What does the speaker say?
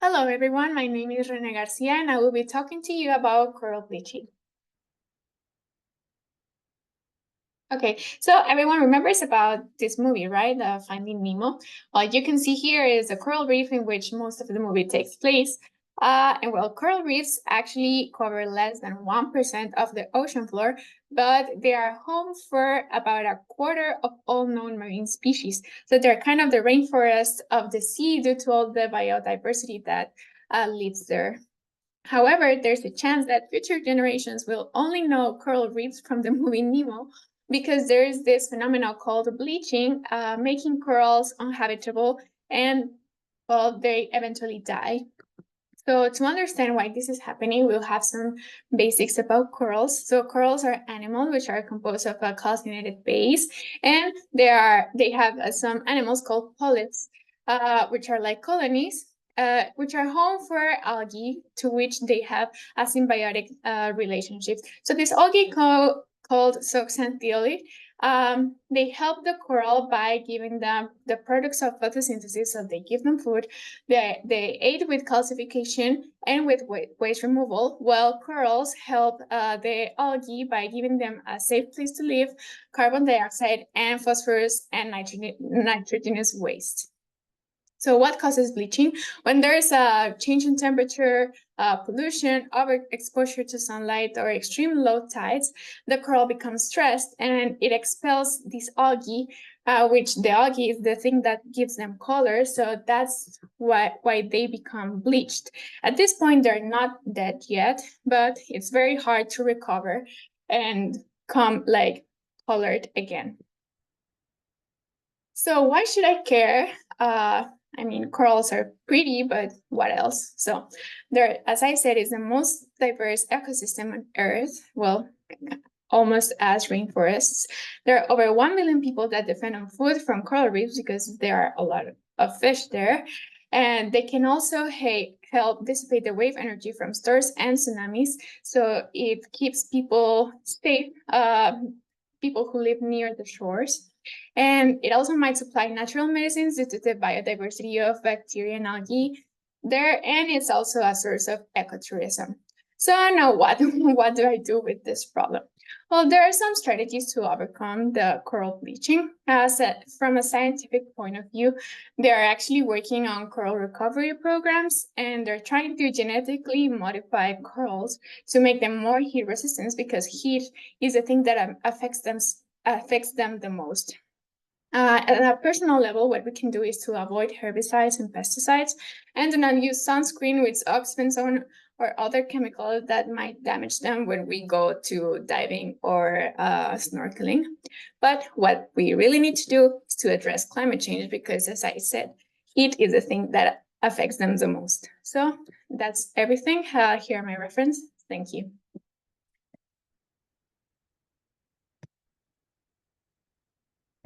Hello everyone, my name is Rene Garcia and I will be talking to you about coral bleaching. Okay, so everyone remembers about this movie, right? Finding Nemo. What you can see here is a coral reef in which most of the movie takes place. Coral reefs actually cover less than 1% of the ocean floor, but they are home for about a quarter of all known marine species. So they're kind of the rainforest of the sea due to all the biodiversity that lives there. However, there's a chance that future generations will only know coral reefs from the movie Nemo because there's this phenomenon called bleaching, making corals uninhabitable and, well, they eventually die. So to understand why this is happening, we'll have some basics about corals. So corals are animals which are composed of a calcinated base, and they have some animals called polyps, which are like colonies, which are home for algae to which they have a symbiotic relationship. So these algae called zooxanthellae, they help the coral by giving them the products of photosynthesis, so they give them food. They aid with calcification and with waste removal, while corals help the algae by giving them a safe place to live, carbon dioxide, and phosphorus and nitrogenous waste. So what causes bleaching? When there's a change in temperature, pollution, overexposure to sunlight, or extreme low tides, the coral becomes stressed and it expels these algae, which the algae is the thing that gives them color. So that's why they become bleached. At this point, they're not dead yet, but it's very hard to recover and come like colored again. So why should I care? Corals are pretty, but what else? So there, as I said, is the most diverse ecosystem on Earth. Well, almost as rainforests. There are over 1 million people that depend on food from coral reefs because there are a lot of fish there. And they can also help dissipate the wave energy from storms and tsunamis. So it keeps people safe, people who live near the shores. And it also might supply natural medicines due to the biodiversity of bacteria and algae there, and it's also a source of ecotourism. So now what? What do I do with this problem? Well, there are some strategies to overcome the coral bleaching. From a scientific point of view, they are actually working on coral recovery programs, and they're trying to genetically modify corals to make them more heat resistant because heat is the thing that affects them the most. At a personal level, what we can do is to avoid herbicides and pesticides and do not use sunscreen with oxybenzone or other chemicals that might damage them when we go to diving or snorkeling. But what we really need to do is to address climate change because, as I said, heat is the thing that affects them the most. So that's everything. Here are my references. Thank you.